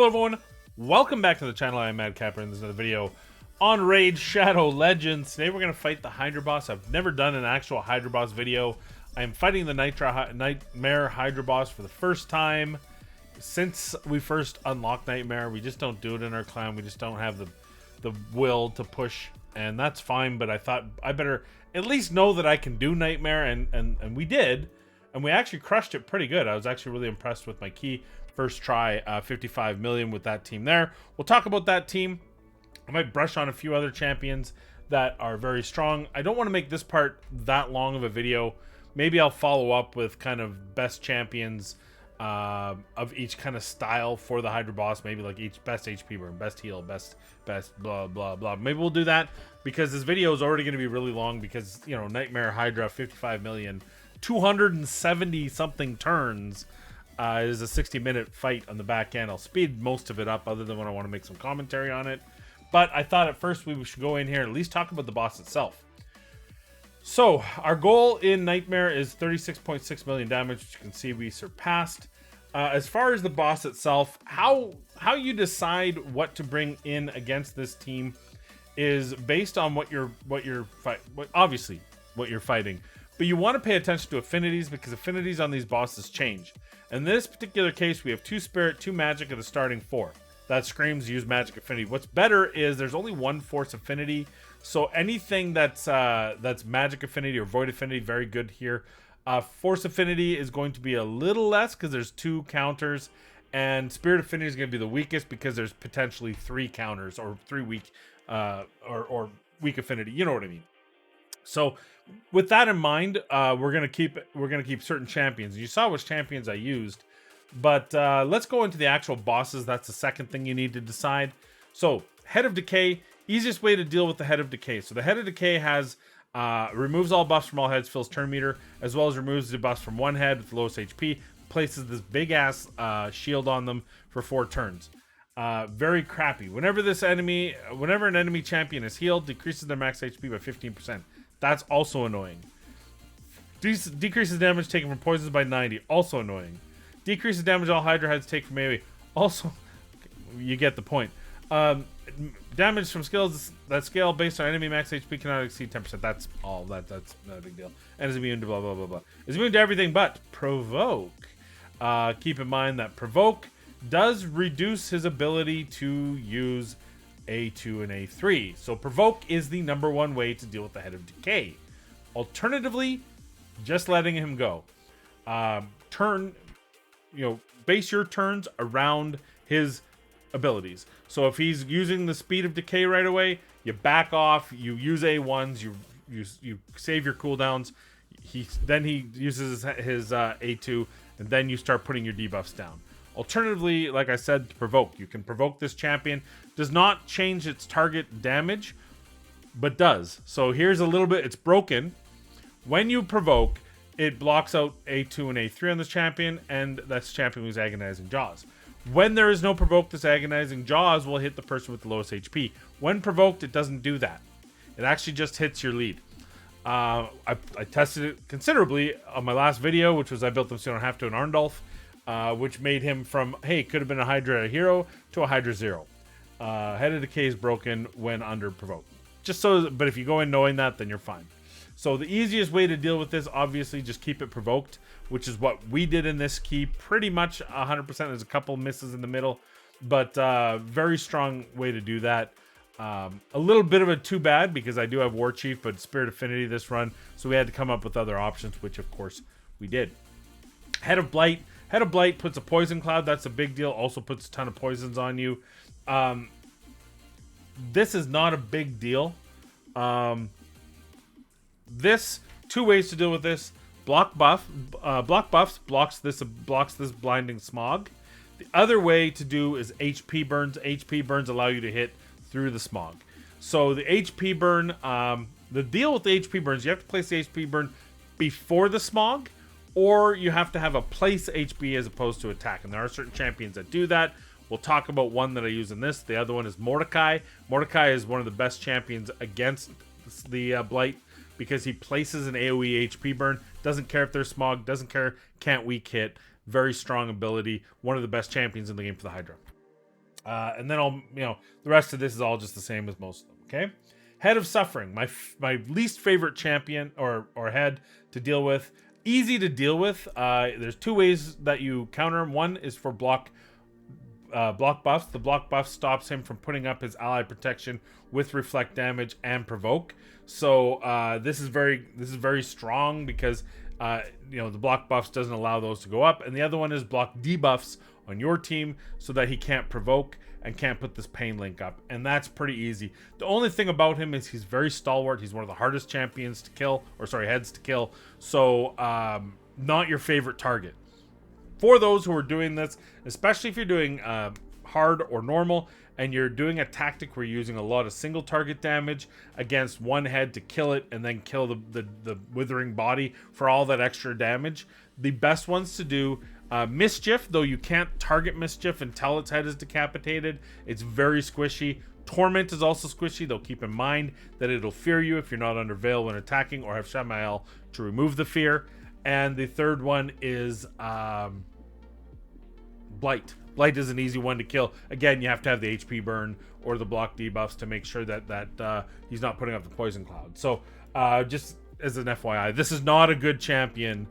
Hello everyone, welcome back to the channel. I'm mAdCapper, and this is another video on Raid Shadow Legends. Today we're going to fight the Hydra boss. I've never done an actual Hydra boss video. I'm fighting the Nightmare Hydra boss for the first time since we first unlocked Nightmare. We just don't do it in our clan. We just don't have the will to push, and that's fine, but I thought I better at least know that I can do Nightmare, and we did, and we actually crushed it pretty good. I was actually really impressed with my key. First try, 55 million with that team there. We'll talk about that team. I might brush on a few other champions that are very strong. I don't want to make this part that long of a video. Maybe I'll follow up with kind of best champions of each kind of style for the Hydra boss. Maybe like each best HP burn, best heal, best blah, blah, blah. Maybe we'll do that because this video is already going to be really long because, you know, Nightmare Hydra, 55 million, 270 something turns. Is a 60-minute fight on the back end. I'll speed most of it up other than when I want to make some commentary on it. But I thought at first we should go in here and at least talk about the boss itself. So our goal in Nightmare is 36.6 million damage, which you can see we surpassed. As far as the boss itself, how you decide what to bring in against this team is based on what you're fighting. But you want to pay attention to affinities because affinities on these bosses change. In this particular case, we have 2 spirit, 2 magic of the starting 4. That screams use magic affinity. What's better is there's only 1 force affinity. So anything that's magic affinity or void affinity, very good here. Force affinity is going to be a little less because there's 2 counters. And spirit affinity is going to be the weakest because there's potentially 3 counters or 3 weak or weak affinity. You know what I mean? So with that in mind, we're gonna keep certain champions. You saw which champions I used, but let's go into the actual bosses. That's the second thing you need to decide. So Head of Decay, easiest way to deal with the Head of Decay. So the Head of Decay has removes all buffs from all heads, fills turn meter, as well as removes the buffs from one head with the lowest HP. Places this big ass shield on them for 4 turns. Very crappy. Whenever an enemy champion is healed, decreases their max HP by 15%. That's also annoying. Decreases damage taken from poisons by 90. Also annoying. Decreases damage all Hydra heads take from AoE. Also, you get the point. Damage from skills that scale based on enemy max HP cannot exceed 10%. That's all. That's not a big deal. And is immune to blah, blah, blah, blah. Is immune to everything but Provoke. Keep in mind that Provoke does reduce his ability to use A2 and A3. So Provoke is the #1 way to deal with the Head of Decay. Alternatively, just letting him go. Base your turns around his abilities. So if he's using the speed of decay right away, you back off, you use A1s, you save your cooldowns. Then he uses his A2, and then you start putting your debuffs down. Alternatively, like I said, to Provoke. You can Provoke this champion. Does not change its target damage, but does. So here's a little bit. It's broken. When you Provoke, it blocks out A2 and A3 on this champion, and that's champion who's Agonizing Jaws. When there is no Provoke, this Agonizing Jaws will hit the person with the lowest HP. When provoked, it doesn't do that. It actually just hits your lead. I tested it considerably on my last video, which was I built them so you don't have to an Arndolf. Which made him from, hey, could have been a Hydra hero to a Hydra 0. Head of Decay is broken when under Provoke. But if you go in knowing that, then you're fine. So the easiest way to deal with this, obviously, just keep it provoked, which is what we did in this key. Pretty much 100%. There's a couple misses in the middle, but very strong way to do that. A little bit of a too bad because I do have War Chief, but Spirit Affinity this run, so we had to come up with other options, which of course we did. Head of Blight. Head of Blight puts a poison cloud. That's a big deal. Also puts a ton of poisons on you. This is not a big deal. This 2 ways to deal with this. Block buffs blocks this blinding smog. The other way to do is HP burns. HP burns allow you to hit through the smog. So the HP burn, the deal with the HP burns, you have to place the HP burn before the smog, or you have to have a place HP as opposed to attack. And there are certain champions that do that. We'll talk about one that I use in this. The other one is Mordecai. Mordecai is one of the best champions against the Blight because he places an AoE HP burn. Doesn't care if there's smog. Doesn't care. Can't weak hit. Very strong ability. One of the best champions in the game for the Hydra. And then the rest of this is all just the same as most of them. Okay. Head of Suffering, my least favorite champion or head to deal with. Easy to deal with. There's two ways that you counter him. One is for block buffs. The block buff stops him from putting up his ally protection with reflect damage and provoke. So this is very strong because the block buffs doesn't allow those to go up. And the other one is block debuffs on your team so that he can't provoke and can't put this pain link up, and that's pretty easy. The only thing about him is he's very stalwart. He's one of the hardest champions to kill, heads to kill. So not your favorite target. For those who are doing this, especially if you're doing hard or normal, and you're doing a tactic where you're using a lot of single target damage against one head to kill it and then kill the withering body for all that extra damage, the best ones to do. Mischief, though you can't target Mischief until its head is decapitated. It's very squishy. Torment is also squishy, though keep in mind that it'll fear you if you're not under Veil when attacking or have Shamael to remove the fear. And the third one is Blight. Blight is an easy one to kill. Again, you have to have the HP burn or the block debuffs to make sure that he's not putting up the poison cloud. So just as an FYI, this is not a good champion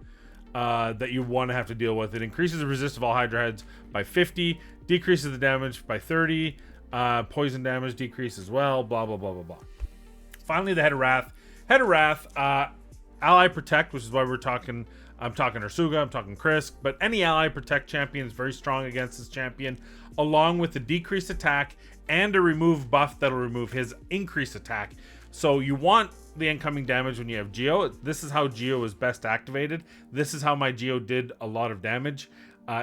that you want to have to deal with. It increases the resist of all Hydra heads by 50, decreases the damage by 30, poison damage decrease as well, blah, blah, blah, blah, blah. Finally, the Head of Wrath. Head of Wrath, ally protect, which is why I'm talking Ursuga, I'm talking Krisk, but any ally protect champion is very strong against this champion, along with the decreased attack and a remove buff that'll remove his increased attack. So you want the incoming damage when you have Geo. This is how Geo is best activated. This is how my Geo did a lot of damage,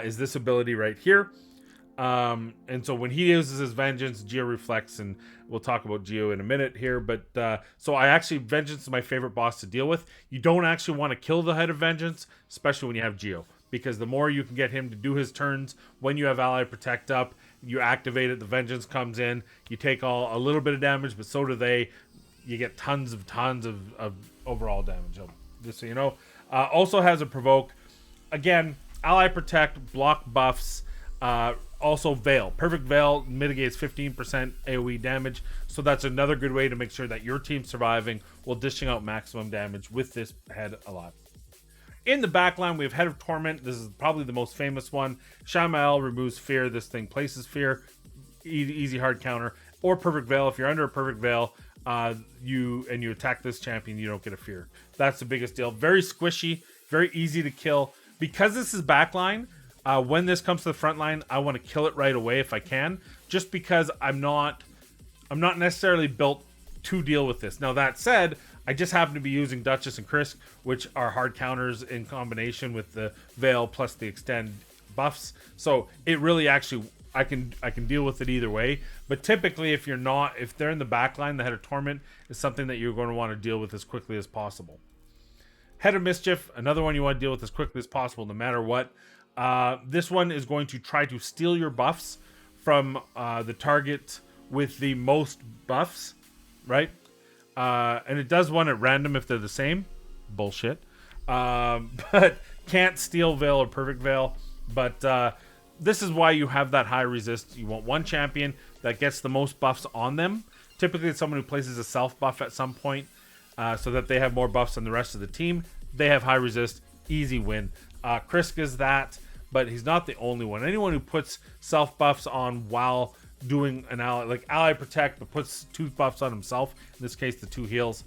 is this ability right here. And so when he uses his Vengeance, Geo reflects, and we'll talk about Geo in a minute here. But so Vengeance is my favorite boss to deal with. You don't actually want to kill the Head of Vengeance, especially when you have Geo, because the more you can get him to do his turns when you have Ally Protect up, you activate it, the Vengeance comes in, you take a little bit of damage, but so do they. You get tons of overall damage, just so you know. Also has a provoke. Again, ally protect, block buffs, also Veil. Perfect Veil mitigates 15% AoE damage, so that's another good way to make sure that your team's surviving while dishing out maximum damage with this head alive. In the backline, we have Head of Torment. This is probably the most famous one. Shamael removes fear. This thing places fear. Easy hard counter. Or Perfect Veil. If you're under a Perfect Veil, you attack this champion, you don't get a fear. That's the biggest deal. Very squishy, very easy to kill. Because this is backline, when this comes to the front line, I want to kill it right away if I can, just because I'm not necessarily built to deal with this. Now that said, I just happen to be using Duchess and Krisk, which are hard counters in combination with the Veil plus the extend buffs. So it really actually, I can deal with it either way. But typically, if they're in the backline, the Head of Torment is something that you're going to want to deal with as quickly as possible. Head of Mischief, another one you want to deal with as quickly as possible, no matter what. This one is going to try to steal your buffs from the target with the most buffs, right? And it does one at random if they're the same. Bullshit. But can't steal Veil or Perfect Veil. But this is why you have that high resist. You want one champion that gets the most buffs on them. Typically, it's someone who places a self buff at some point so that they have more buffs than the rest of the team. They have high resist. Easy win. Krisk is that, but he's not the only one. Anyone who puts self buffs on while doing an ally protect, but puts 2 buffs on himself, in this case the 2 heals,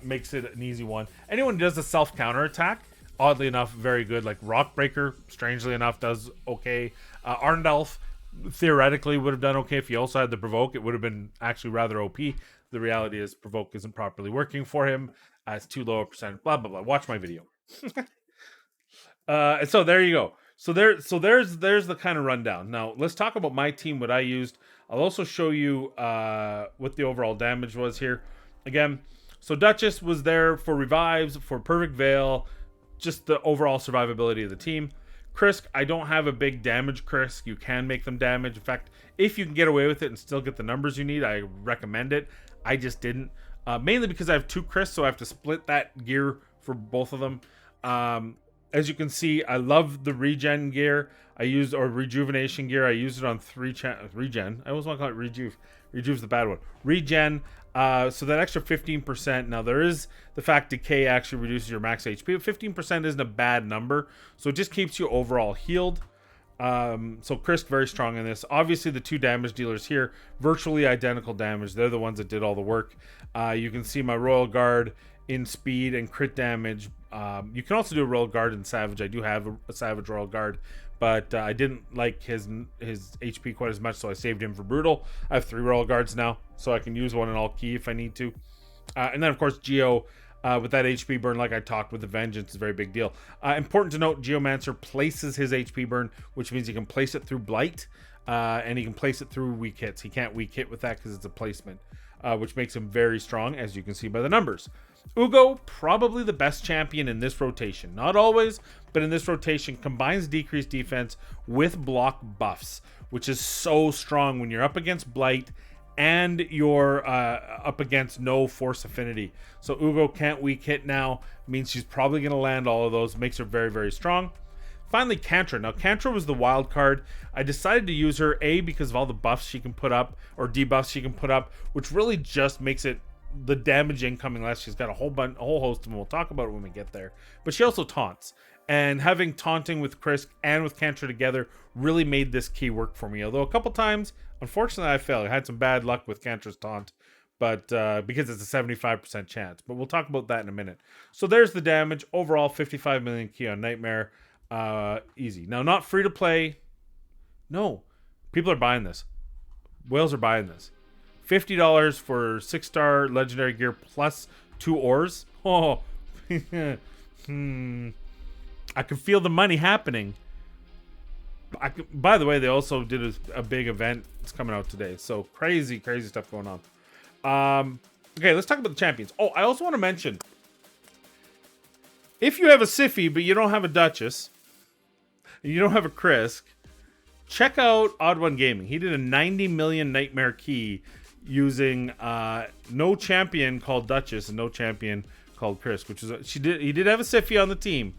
makes it an easy one. Anyone who does a self counter attack, oddly enough, very good. Like Rockbreaker, strangely enough, does okay. Arndalf theoretically would have done okay if he also had the provoke. It would have been actually rather OP. The reality is provoke isn't properly working for him. It's too low a percent. Blah blah blah. Watch my video. And so there you go. So there's the kind of rundown. Now let's talk about my team, what I used. I'll also show you what the overall damage was here. Again, so Duchess was there for revives, for Perfect Veil, just the overall survivability of the team. Krisk, I don't have a big damage Krisk. You can make them damage. In fact, if you can get away with it and still get the numbers you need, I recommend it. I just didn't. Mainly because I have 2 Krisk, so I have to split that gear for both of them. As you can see, I love the regen gear. Or rejuvenation gear. I used it on regen. I always want to call it rejuve. Rejuve's the bad one. Regen. So that extra 15%. Now there is the fact Decay actually reduces your max HP, but 15% isn't a bad number. So it just keeps you overall healed. So Krisk very strong in this. Obviously the two damage dealers here, virtually identical damage. They're the ones that did all the work. You can see my Royal Guard in speed and crit damage. You can also do a Royal Guard in Savage. I do have a Savage Royal Guard, but I didn't like his HP quite as much, so I saved him for Brutal. I have 3 Royal Guards now, so I can use one in all key if I need to. And then, of course, Geo, with that HP burn, like I talked with the Vengeance, is a very big deal. Important to note, Geomancer places his HP burn, which means he can place it through Blight, and he can place it through weak hits. He can't weak hit with that because it's a placement, which makes him very strong, as you can see by the numbers. Uugo, probably the best champion in this rotation. Not always, but in this rotation, combines decreased defense with block buffs, which is so strong when you're up against Blight and you're up against no force affinity. So Uugo can't weak hit now, means she's probably going to land all of those, makes her very, very strong. Finally, Kantra. Now, Kantra was the wild card. I decided to use her, A, because of all the buffs she can put up, or debuffs she can put up, which really just makes it the damage incoming less. She's got a whole host of them. We'll talk about it when we get there. But she also taunts. And having taunting with Krisk and with Kantra together really made this key work for me. Although a couple times, unfortunately, I failed. I had some bad luck with Kantra's taunt, but because it's a 75% chance. But we'll talk about that in a minute. So there's the damage. Overall, 55 million key on Nightmare. Easy. Now, not free to play. No. People are buying this. Whales are buying this. $50 for 6-star legendary gear plus 2 ores. Oh, I can feel the money happening. By the way, they also did a big event. It's coming out today. So crazy stuff going on. Okay, let's talk about the champions. Oh, I also want to mention, if you have a Siffy but you don't have a Duchess, and you don't have a Krisk, check out Odd One Gaming. He did a 90 million Nightmare key using no champion called Duchess and no champion called Krisk, which is he did have a Siffy on the team.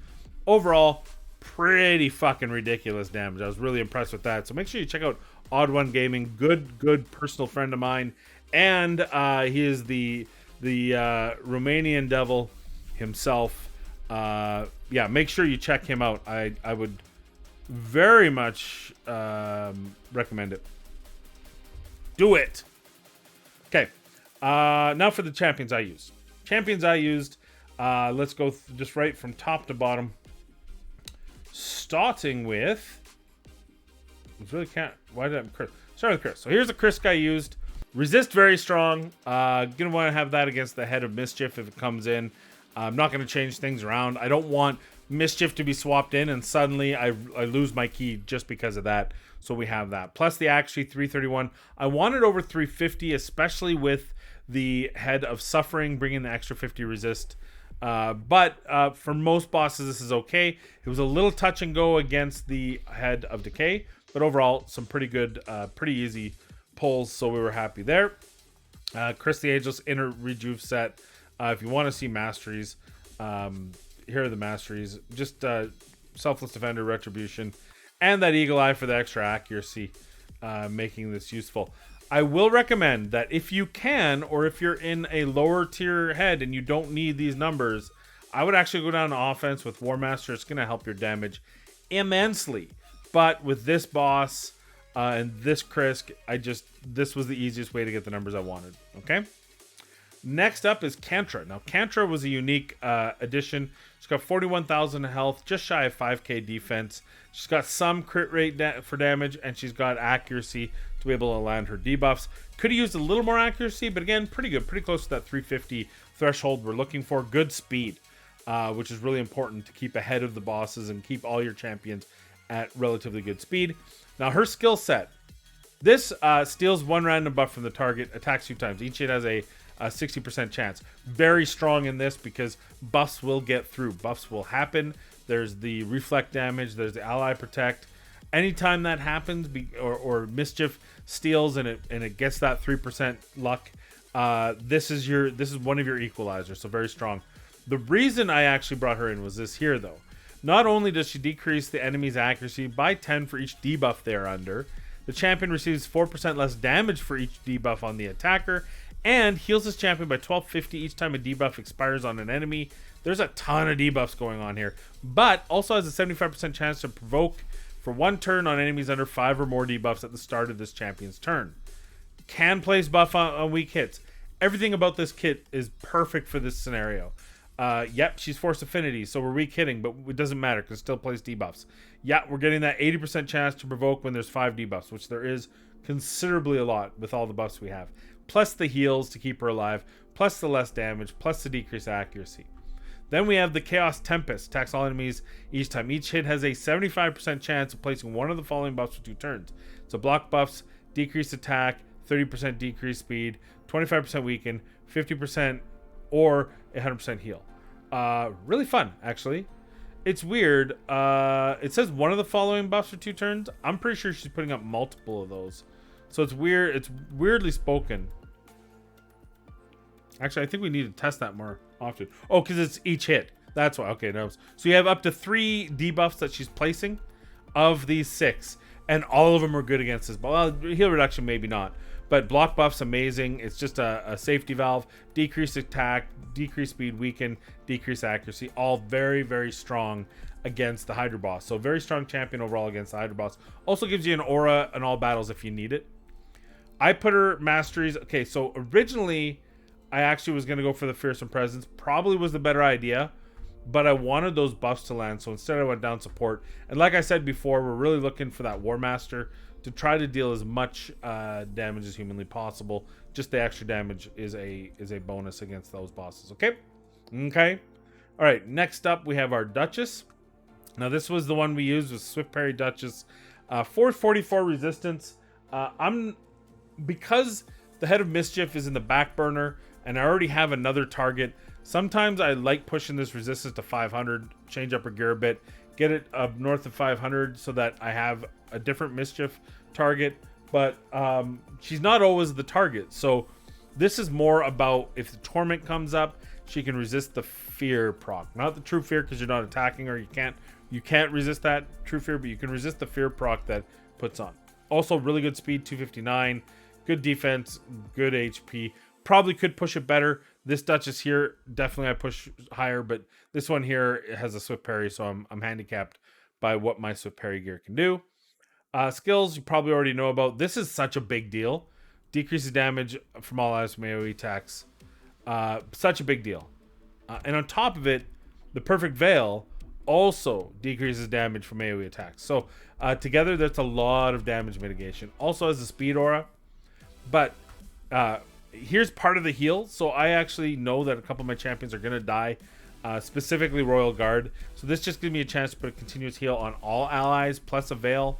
Overall, pretty fucking ridiculous damage. I was really impressed with that. So make sure you check out Odd One Gaming. Good personal friend of mine, and he is the Romanian devil himself. Yeah, make sure you check him out. I would very much recommend it. Do it. Okay, now for the champions I used. Let's go just right from top to bottom. Starting with, really can't. Why did I Krisk? Start with Krisk. So here's the Krisk I used. Resist very strong. Gonna want to have that against the Head of Mischief if it comes in. I'm not gonna change things around. I don't want Mischief to be swapped in and suddenly I lose my key just because of that. So we have that. Plus the actually 331. I wanted over 350, especially with the Head of Suffering, bringing the extra 50 resist. But for most bosses, this is okay. It was a little touch and go against the Head of Decay, but overall, some pretty good, pretty easy pulls, so we were happy there. Krisk the Ageless Inner Rejuve set. If you want to see masteries, here are the masteries. Just Selfless Defender, Retribution, and that Eagle Eye for the extra accuracy, making this useful. I will recommend that if you can, or if you're in a lower tier head and you don't need these numbers, I would actually go down to offense with War Master. It's going to help your damage immensely. But with this boss and this Krisk, this was the easiest way to get the numbers I wanted. Okay. Next up is Kantra. Now, Kantra was a unique addition. She's got 41,000 health, just shy of 5k defense. She's got some crit rate for damage, and she's got accuracy to be able to land her debuffs. Could have used a little more accuracy, but again, pretty good. Pretty close to that 350 threshold we're looking for. Good speed, which is really important to keep ahead of the bosses and keep all your champions at relatively good speed. Now, her skill set. This steals one random buff from the target, attacks 2 times. Each hit has a 60% chance. Very strong in this because buffs will get through. Buffs will happen. There's the reflect damage. There's the ally protect. Anytime that happens, or Mischief steals and it gets that 3% luck, this is one of your equalizers. So very strong. The reason I actually brought her in was this here though. Not only does she decrease the enemy's accuracy by 10 for each debuff they are under, the champion receives 4% less damage for each debuff on the attacker, and heals his champion by 1250 each time a debuff expires on an enemy. There's a ton of debuffs going on here, but also has a 75% chance to provoke for 1 turn on enemies under 5 or more debuffs at the start of this champion's turn. Can place buff on weak hits. Everything about this kit is perfect for this scenario. Yep, she's force affinity, so we're weak hitting, but it doesn't matter because still plays debuffs. Yeah, we're getting that 80% chance to provoke when there's 5 debuffs, which there is considerably a lot with all the buffs we have. Plus the heals to keep her alive, plus the less damage, plus the decreased accuracy. Then we have the Chaos Tempest. Attacks all enemies each time. Each hit has a 75% chance of placing one of the following buffs for 2 turns. So block buffs, decreased attack, 30% decreased speed, 25% weaken, 50% or 100% heal. Really fun, actually. It's weird. It says one of the following buffs for 2 turns. I'm pretty sure she's putting up multiple of those. So it's weird. It's weirdly spoken. Actually, I think we need to test that more often. Oh, because it's each hit. That's why. Okay, no. So you have up to 3 debuffs that she's placing of these 6. And all of them are good against this. Well, heal reduction, maybe not. But block buff's amazing. It's just a safety valve. Decreased attack, decreased speed, weaken, decreased accuracy. All very, very strong against the Hydra boss. So very strong champion overall against the Hydra boss. Also gives you an aura in all battles if you need it. I put her masteries. Okay, so originally I actually was going to go for the Fearsome Presence. Probably was the better idea. But I wanted those buffs to land. So instead I went down support. And like I said before, we're really looking for that War Master to try to deal as much damage as humanly possible. Just the extra damage is a bonus against those bosses. Okay. All right, next up we have our Duchess. Now this was the one we used with Swift Parry Duchess. 444 resistance. Because the Head of Mischief is in the back burner and I already have another target, sometimes I like pushing this resistance to 500, change up her gear a bit, get it up north of 500 so that I have a different Mischief target. But she's not always the target. So this is more about if the Torment comes up, she can resist the Fear proc. Not the True Fear because you're not attacking her. You can't resist that True Fear, but you can resist the Fear proc that puts on. Also really good speed, 259. Good defense, good HP. Probably could push it better. This Duchess here, definitely I push higher, but this one here has a Swift Parry, so I'm handicapped by what my Swift Parry gear can do. Skills you probably already know about. This is such a big deal. Decreases damage from all allies from AoE attacks. Such a big deal. And on top of it, the Perfect Veil also decreases damage from AoE attacks. So together, that's a lot of damage mitigation. Also has a speed aura. But here's part of the heal. So I actually know that a couple of my champions are going to die. Specifically R.Guard. So this just gives me a chance to put a continuous heal on all allies plus a veil.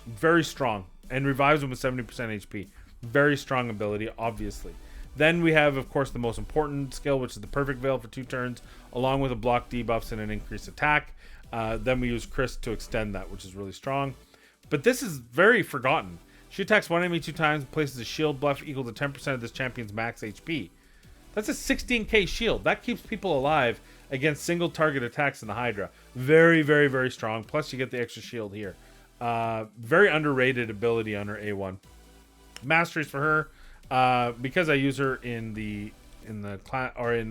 Very strong. And revives them with 70% HP. Very strong ability, obviously. Then we have, of course, the most important skill, which is the Perfect Veil for 2 turns, along with a block debuffs and an increased attack. Then we use Krisk to extend that, which is really strong. But this is very forgotten. She attacks one enemy 2 times and places a shield buff equal to 10% of this champion's max HP. That's a 16k shield. That keeps people alive against single target attacks in the Hydra. Very, very, very strong. Plus you get the extra shield here. Very underrated ability on her A1. Masteries for her, because I use her in the class or in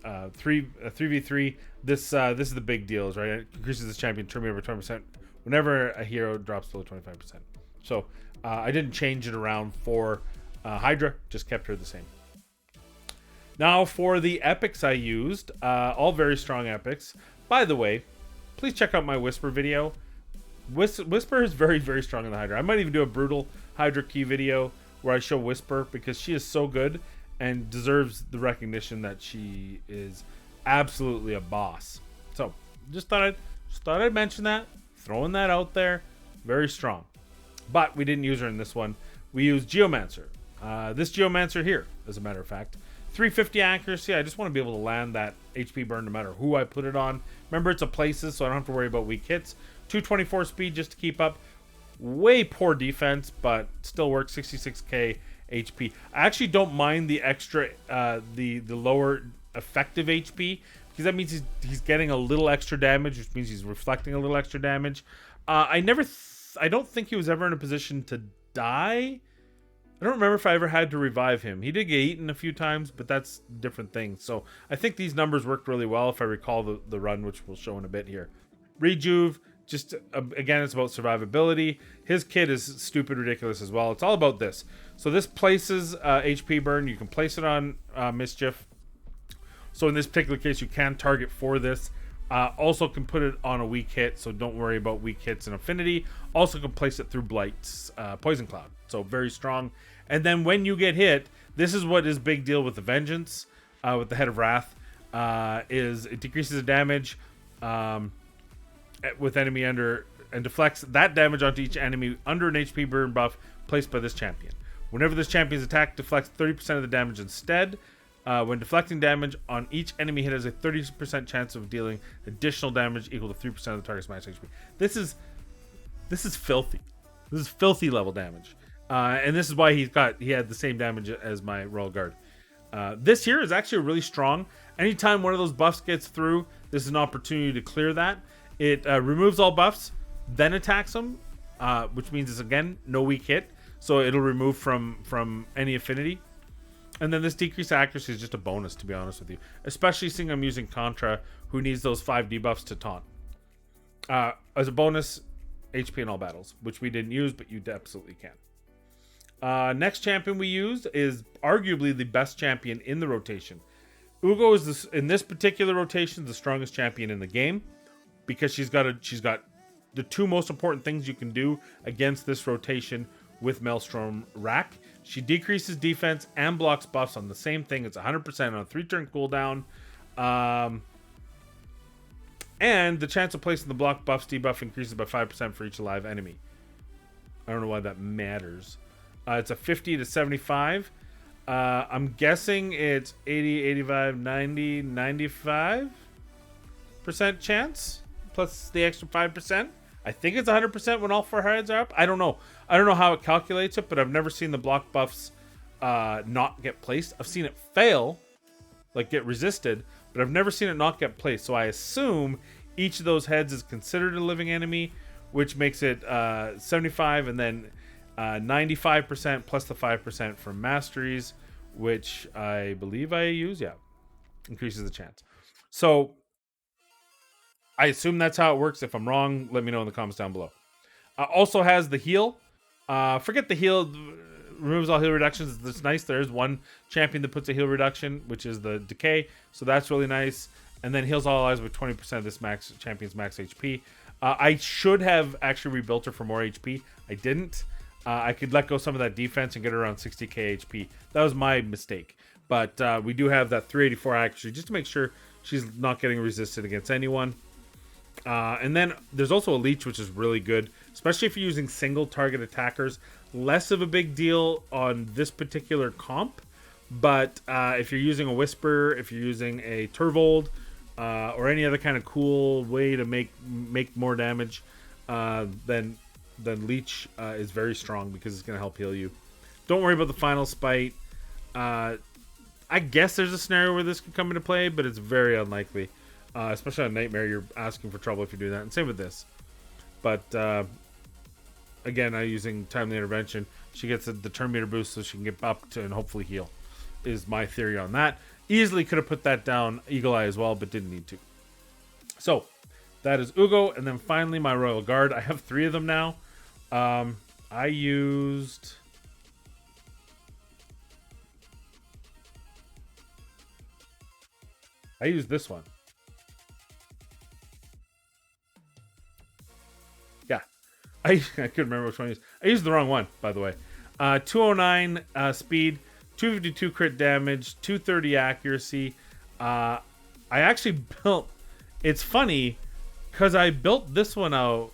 3v3. This is the big deal, right? It increases this champion turn over 20% whenever a hero drops below 25%. So I didn't change it around for Hydra, just kept her the same. Now for the epics I used, all very strong epics. By the way, please check out my Whisper video. Whisper is very, very strong in the Hydra. I might even do a brutal Hydra key video where I show Whisper because she is so good and deserves the recognition that she is absolutely a boss. So just thought I'd mention that, throwing that out there. Very strong. But we didn't use her in this one. We used Geomancer. This Geomancer here, as a matter of fact. 350 accuracy. I just want to be able to land that HP burn no matter who I put it on. Remember, it's a places, so I don't have to worry about weak hits. 224 speed just to keep up. Way poor defense, but still works. 66k HP. I actually don't mind the extra, the lower effective HP because that means he's getting a little extra damage, which means he's reflecting a little extra damage. I don't think he was ever in a position to die. I don't remember if I ever had to revive him. He did get eaten a few times, but that's a different thing. So I think these numbers worked really well if I recall the run, which we'll show in a bit here. Rejuve, just again, it's about survivability. His kit is stupid ridiculous as well. It's all about this. So this places HP burn. You can place it on Mischief. So in this particular case, you can target for this. Also can put it on a weak hit, so don't worry about weak hits and Affinity. Also can place it through Blight's Poison Cloud. So very strong. And then when you get hit, this is what is big deal with the Vengeance, with the Head of Wrath, is it decreases the damage with enemy under and deflects that damage onto each enemy under an HP burn buff placed by this champion. Whenever this champion's attack deflects 30% of the damage instead. When deflecting damage on each enemy hit has a 30% chance of dealing additional damage equal to 3% of the target's max HP. This is filthy. This is filthy level damage. And this is why he had the same damage as my Royal Guard. This here is actually really strong. Anytime one of those buffs gets through, this is an opportunity to clear that. It removes all buffs, then attacks them, which means it's again no weak hit. So it'll remove from any affinity. And then this decreased accuracy is just a bonus, to be honest with you. Especially seeing I'm using Kantra, who needs those 5 debuffs to taunt. As a bonus, HP in all battles, which we didn't use, but you absolutely can. Next champion we used is arguably the best champion in the rotation. Uugo is in this particular rotation the strongest champion in the game, because she's got the 2 most important things you can do against this rotation with Maelstrom Rack. She decreases defense and blocks buffs on the same thing. It's 100% on a 3-turn cooldown. And the chance of placing the block buffs debuff increases by 5% for each alive enemy. I don't know why that matters. It's a 50 to 75. I'm guessing it's 80, 85, 90, 95% chance plus the extra 5%. I think it's 100% when all 4 heads are up. I don't know. I don't know how it calculates it, but I've never seen the block buffs not get placed. I've seen it fail, like get resisted, but I've never seen it not get placed. So I assume each of those heads is considered a living enemy, which makes it 75 and then 95% plus the 5% for masteries, which I believe I use. Yeah, increases the chance. So I assume that's how it works. If I'm wrong, let me know in the comments down below. Also has the heal. Forget the heal. Removes all heal reductions. That's nice. There's one champion that puts a heal reduction, which is the Decay. So that's really nice. And then heals all allies with 20% of this champion's max HP. I should have actually rebuilt her for more HP. I didn't. I could let go some of that defense and get her around 60k HP. That was my mistake. But we do have that 384 accuracy just to make sure she's not getting resisted against anyone. And then there's also a leech, which is really good, especially if you're using single target attackers. Less of a big deal on this particular comp, but if you're using a Whisper, if you're using a Turvold, or any other kind of cool way to make more damage, then leech is very strong because it's going to help heal you. Don't worry about the final spite. I guess there's a scenario where this could come into play, but it's very unlikely. Especially on Nightmare, you're asking for trouble if you do that. And same with this. But, again, I'm using Timely Intervention. She gets a turn meter boost so she can get up to and hopefully heal, is my theory on that. Easily could have put that down Eagle Eye as well, but didn't need to. So, that is Uugo. And then finally, my Royal Guard. I have 3 of them now. I used this one. Yeah. I couldn't remember which one I used. I used the wrong one, by the way. 209 speed, 252 crit damage, 230 accuracy. I actually built... It's funny, because I built this one out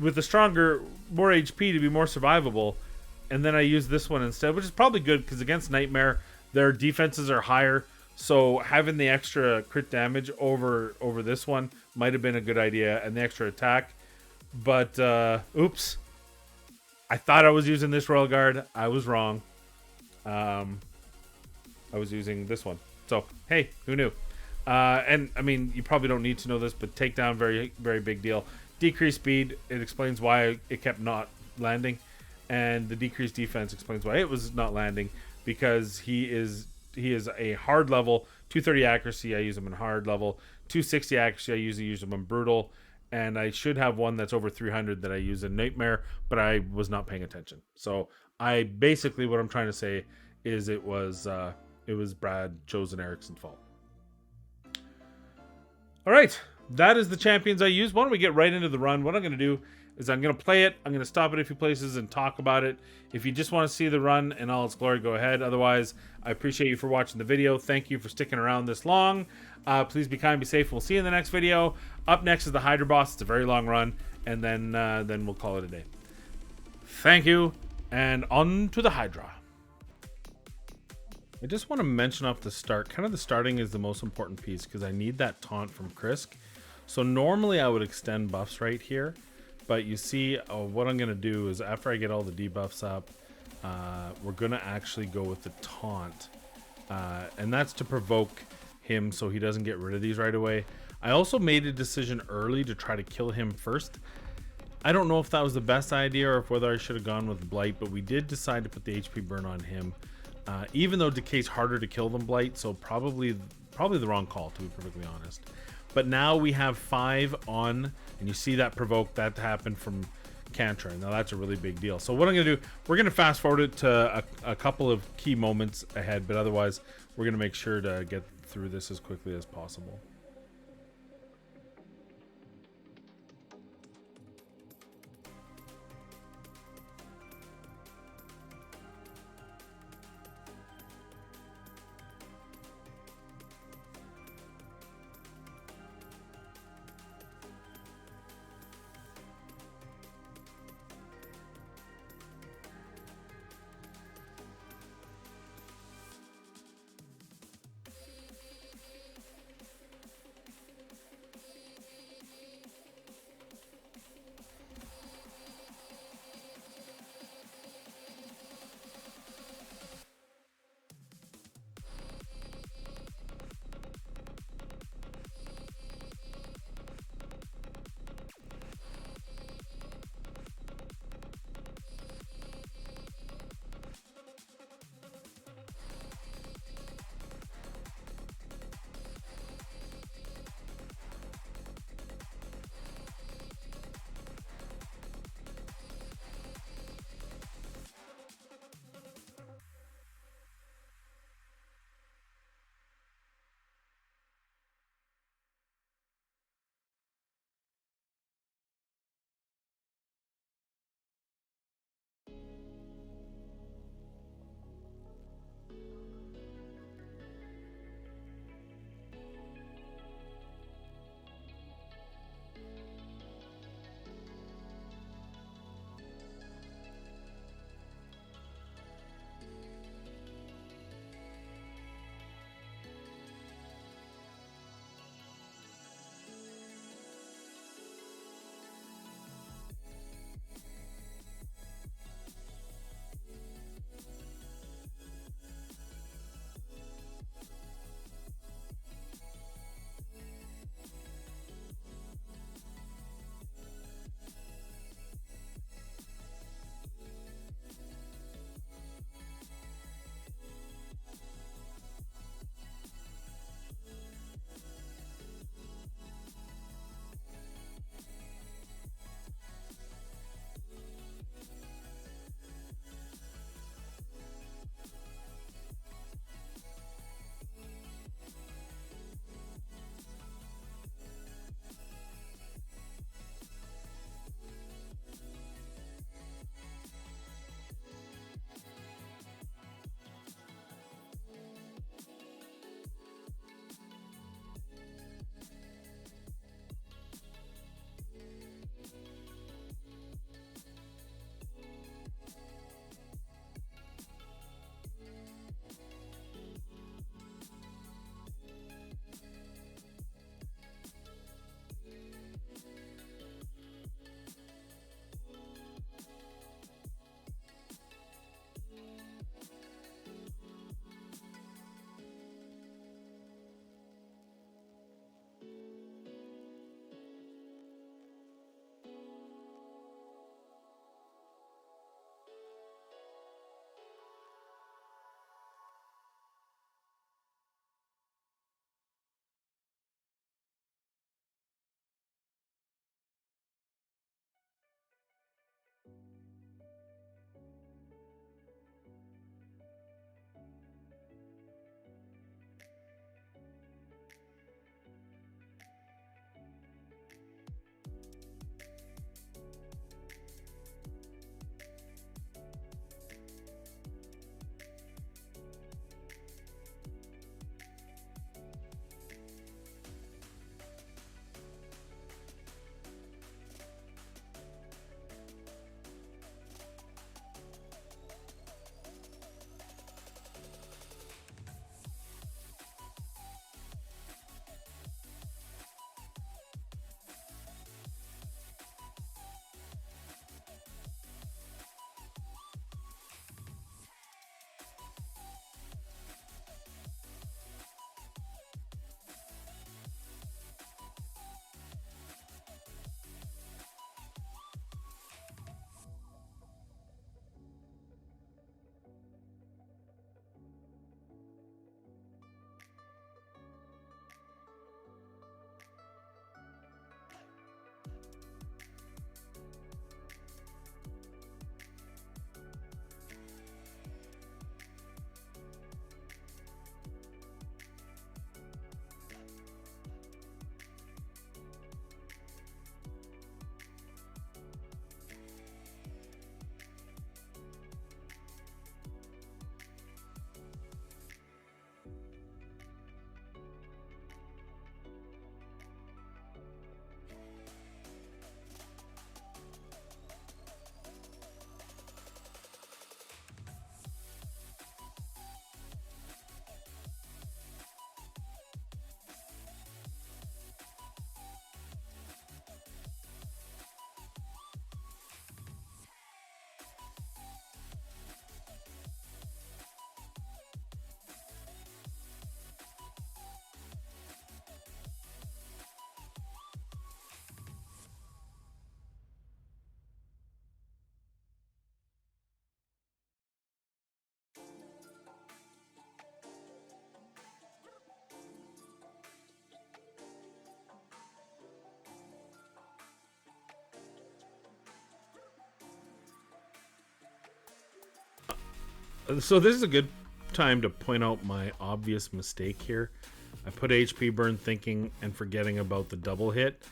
with a stronger, more HP to be more survivable, and then I used this one instead, which is probably good, because against Nightmare, their defenses are higher, so having the extra crit damage over this one might have been a good idea, and the extra attack. But, oops. I thought I was using this Royal Guard. I was wrong. I was using this one. So, hey, who knew? And, I mean, you probably don't need to know this, but takedown, very, very big deal. Decreased speed, it explains why it kept not landing. And the decreased defense explains why it was not landing, because he is a hard level, 230 accuracy, I use him in hard level. 260 accuracy, I usually use him in brutal. And I should have one that's over 300 that I use in Nightmare, but I was not paying attention. So I basically, what I'm trying to say is it was Brad Chosen Ericsson's fault. All right, that is the champions I use. Why don't we get right into the run? What I'm going to do is I'm going to play it. I'm going to stop at a few places and talk about it. If you just want to see the run in all its glory, go ahead. Otherwise, I appreciate you for watching the video. Thank you for sticking around this long. Please be kind, be safe. We'll see you in the next video. Up next is the Hydra boss. It's a very long run, and then we'll call it a day. Thank you, and on to the Hydra. I just want to mention off the start, kind of the starting is the most important piece because I need that taunt from Krisk. So normally I would extend buffs right here, but you see what I'm going to do is after I get all the debuffs up, we're going to actually go with the taunt, and that's to provoke him so he doesn't get rid of these right away. I also made a decision early to try to kill him first. I don't know if that was the best idea or if whether I should have gone with Blight, but we did decide to put the HP burn on him. Even though Decay's harder to kill than Blight, so probably the wrong call, to be perfectly honest. But now we have 5 on, and you see that provoke that happened from Kantra. Now that's a really big deal. So what I'm going to do, we're going to fast forward it to a couple of key moments ahead, but otherwise we're going to make sure to get through this as quickly as possible. So this is a good time to point out my obvious mistake here. I put HP burn thinking and forgetting about the double hit,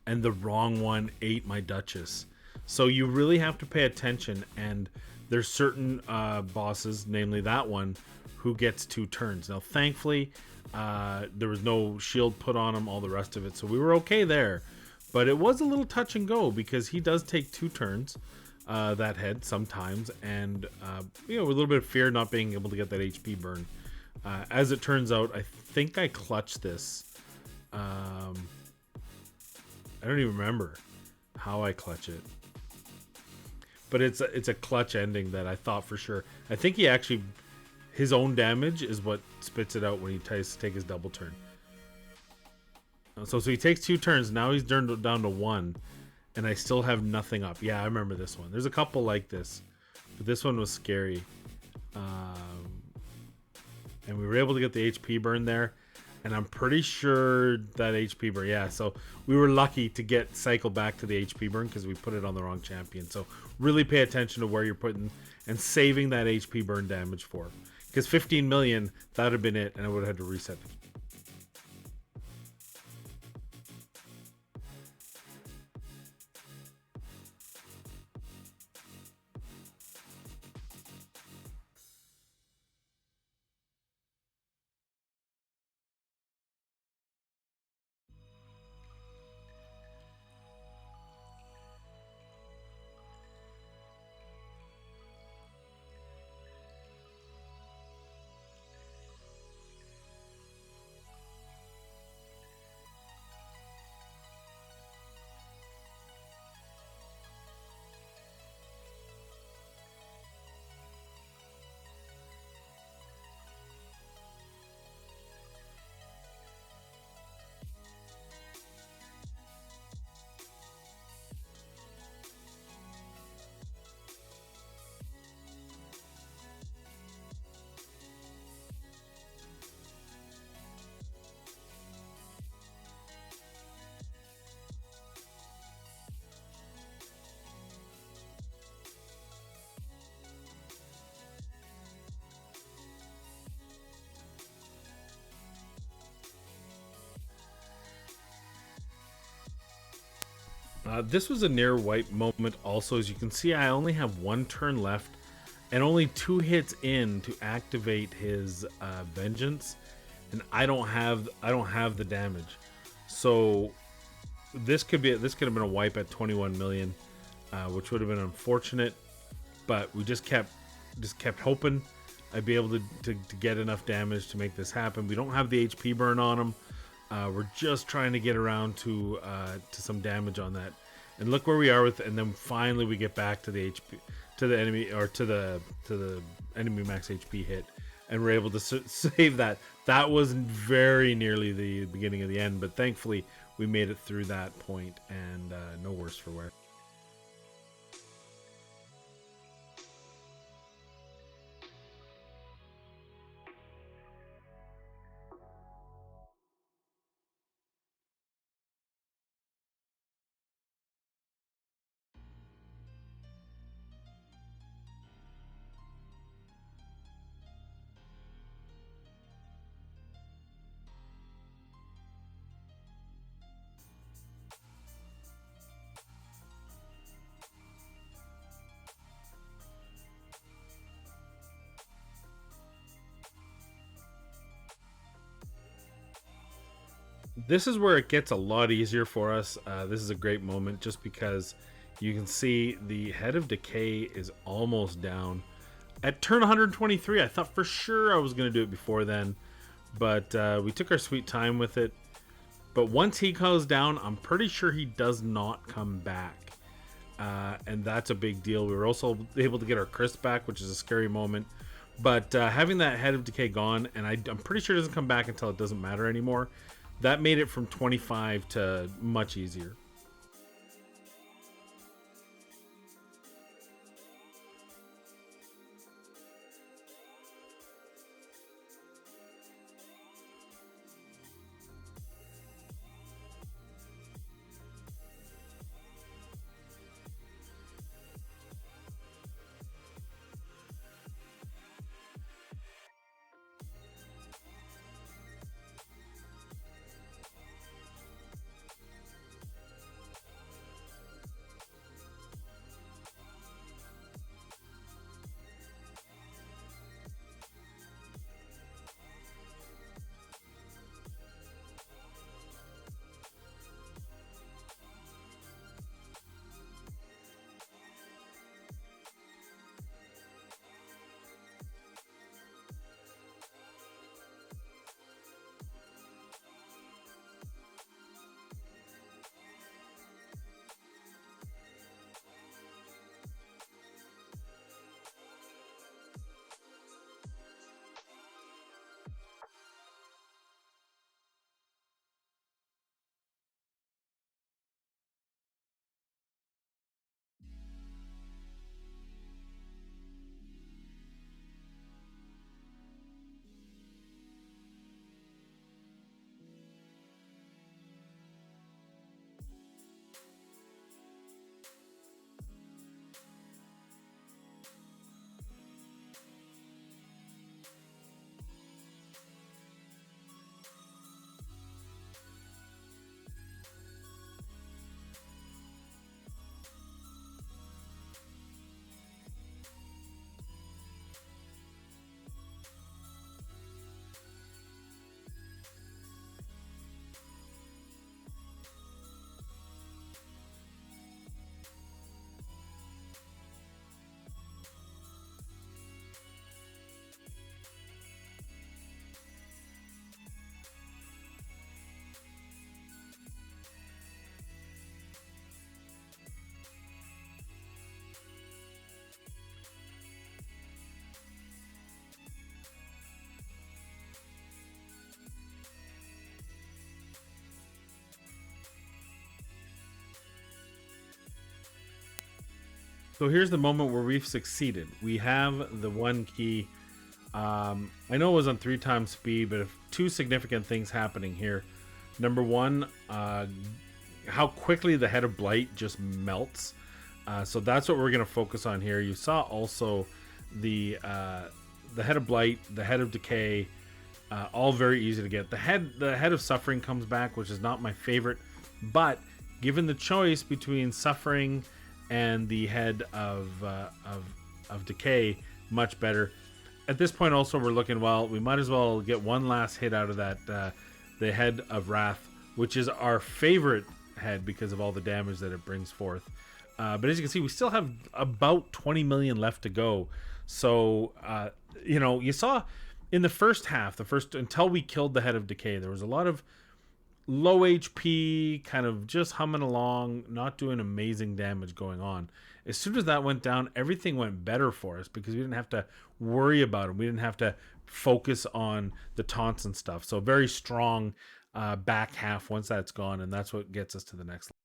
and the wrong one ate my Duchess. So you really have to pay attention, and there's certain bosses, namely that one, who gets 2 turns. Now thankfully there was no shield put on him, all the rest of it, so we were okay there. But it was a little touch and go because he does take 2 turns, that head sometimes, and you know, with a little bit of fear not being able to get that HP burn. As it turns out, I think I clutched this. I don't even remember how I clutch it, but it's a clutch ending that I thought for sure. I think he actually, his own damage is what spits it out when he tries to take his double turn. So he takes 2 turns. Now he's down to 1, and I still have nothing up. Yeah, I remember this one. There's a couple like this, but this one was scary. And we were able to get the HP burn there, and I'm pretty sure that HP burn. Yeah, so we were lucky to get cycled back to the HP burn because we put it on the wrong champion. So really pay attention to where you're putting and saving that HP burn damage for, because 15 million, that would have been it, and I would have had to reset the. This was a near wipe moment also. As you can see, I only have 1 turn left and only 2 hits in to activate his vengeance, and I don't have the damage. So this could have been a wipe at 21 million, which would have been unfortunate, but we just kept hoping I'd be able to get enough damage to make this happen. We don't have the HP burn on him. We're just trying to get around to some damage on that, and look where we are with. And then finally we get back to the HP, to the enemy, or to the enemy max HP hit, and we're able to save that. That was very nearly the beginning of the end, but thankfully we made it through that point, and no worse for wear. This is where it gets a lot easier for us. This is a great moment just because you can see the head of Decay is almost down. At turn 123, I thought for sure I was going to do it before then, but we took our sweet time with it. But once he goes down, I'm pretty sure he does not come back. And that's a big deal. We were also able to get our Krisk back, which is a scary moment. But having that head of Decay gone, and I'm pretty sure it doesn't come back until it doesn't matter anymore, that made it from 25 to much easier. So here's the moment where we've succeeded. We have the one key. I know it was on 3 times speed, but if 2 significant things happening here. Number one, how quickly the Head of Blight just melts. So that's what we're going to focus on here. You saw also the Head of Blight, the Head of Decay, all very easy to get. The Head of Suffering comes back, which is not my favorite, but given the choice between Suffering and the Head of Decay, much better. At this point also we're looking, well, we might as well get one last hit out of that, the Head of Wrath, which is our favorite head because of all the damage that it brings forth. But as you can see, we still have about 20 million left to go. So, you know, you saw in the first half, until we killed the Head of Decay, there was a lot of low HP, kind of just humming along, not doing amazing damage going on. As soon as that went down, everything went better for us because we didn't have to worry about it. We didn't have to focus on the taunts and stuff. So very strong back half once that's gone, and that's what gets us to the next level.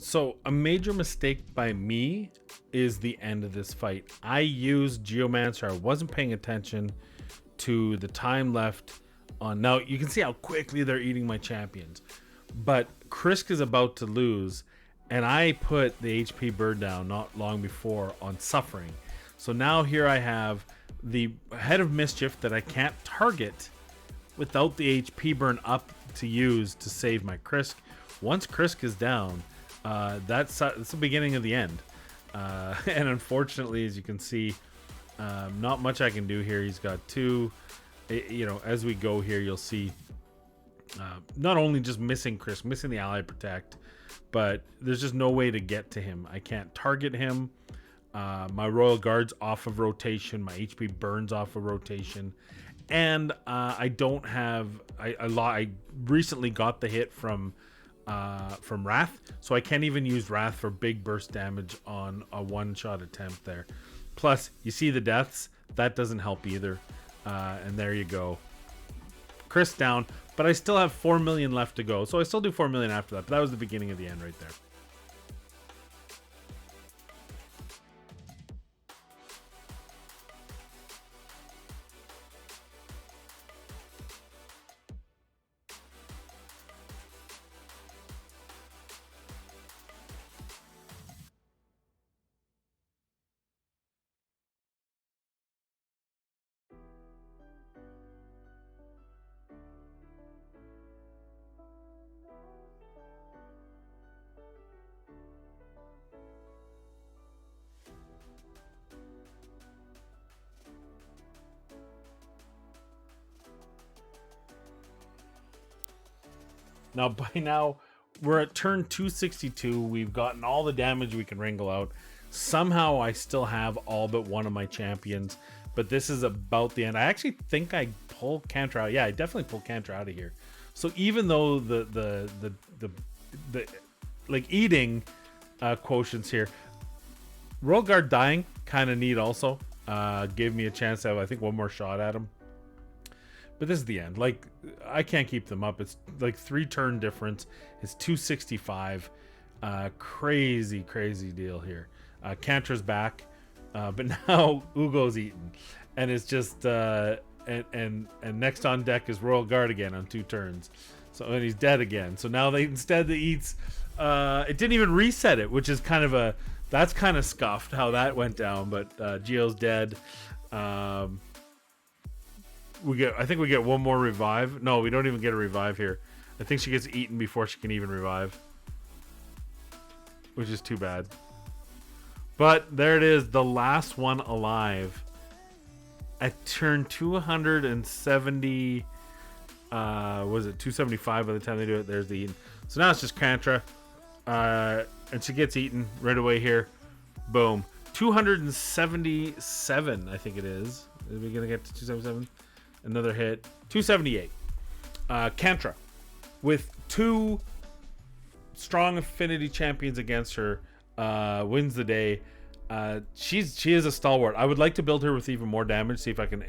So a major mistake by me is the end of this fight. I used Geomancer. I wasn't paying attention to the time left on. Now you can see how quickly they're eating my champions, but Krisk is about to lose, and I put the HP bird down not long before on suffering. So now here I have the Head of Mischief that I can't target without the HP burn up to use to save my Krisk. Once Krisk is down, that's the beginning of the end. And unfortunately, as you can see, not much I can do here. He's got two. You know, as we go here, you'll see not only just missing Krisk, missing the ally protect, but there's just no way to get to him. I can't target him. My Royal Guard's off of rotation. My HP burns off of rotation. And I don't have... I recently got the hit from Wrath, so I can't even use Wrath for big burst damage on a one-shot attempt there. Plus, you see the deaths? That doesn't help either. And there you go. Krisk down, but I still have 4 million left to go. So I still do 4 million after that, but that was the beginning of the end right there. Now, by now, we're at turn 262. We've gotten all the damage we can wrangle out. Somehow, I still have all but one of my champions, but this is about the end. I actually think I pull Kantra out. Yeah, I definitely pull Kantra out of here. So even though the like eating quotients here, Royal Guard dying kind of neat also. Gave me a chance to have, I think, one more shot at him. But this is the end. Like, I can't keep them up. It's like 3 turn difference. It's 265. Crazy deal here. Kantra's back, but now Uugo's eaten, and it's just and next on deck is Royal Guard again on 2 turns. So, and he's dead again. So now they eats. It didn't even reset it, which is kind of that's kind of scuffed how that went down. But Geo's dead. I think we get one more revive. No, we don't even get a revive here. I think she gets eaten before she can even revive, which is too bad. But there it is, the last one alive. At turn 270, was it 275 by the time they do it? There's the eaten. So now it's just Kantra, and she gets eaten right away here. Boom. 277, I think it is. Are we gonna get to 277? Another hit. 278. Kantra, with 2 strong affinity champions against her, wins the day. She is a stalwart. I would like to build her with even more damage, see if I can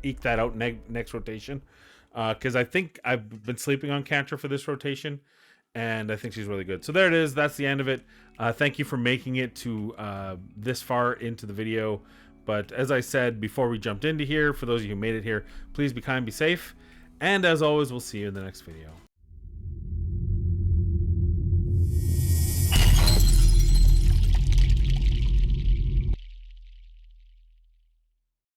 eke that out next rotation. Because I think I've been sleeping on Kantra for this rotation, and I think she's really good. So there it is. That's the end of it. Thank you for making it to this far into the video. But as I said before we jumped into here, for those of you who made it here, please be kind, be safe. And as always, we'll see you in the next video.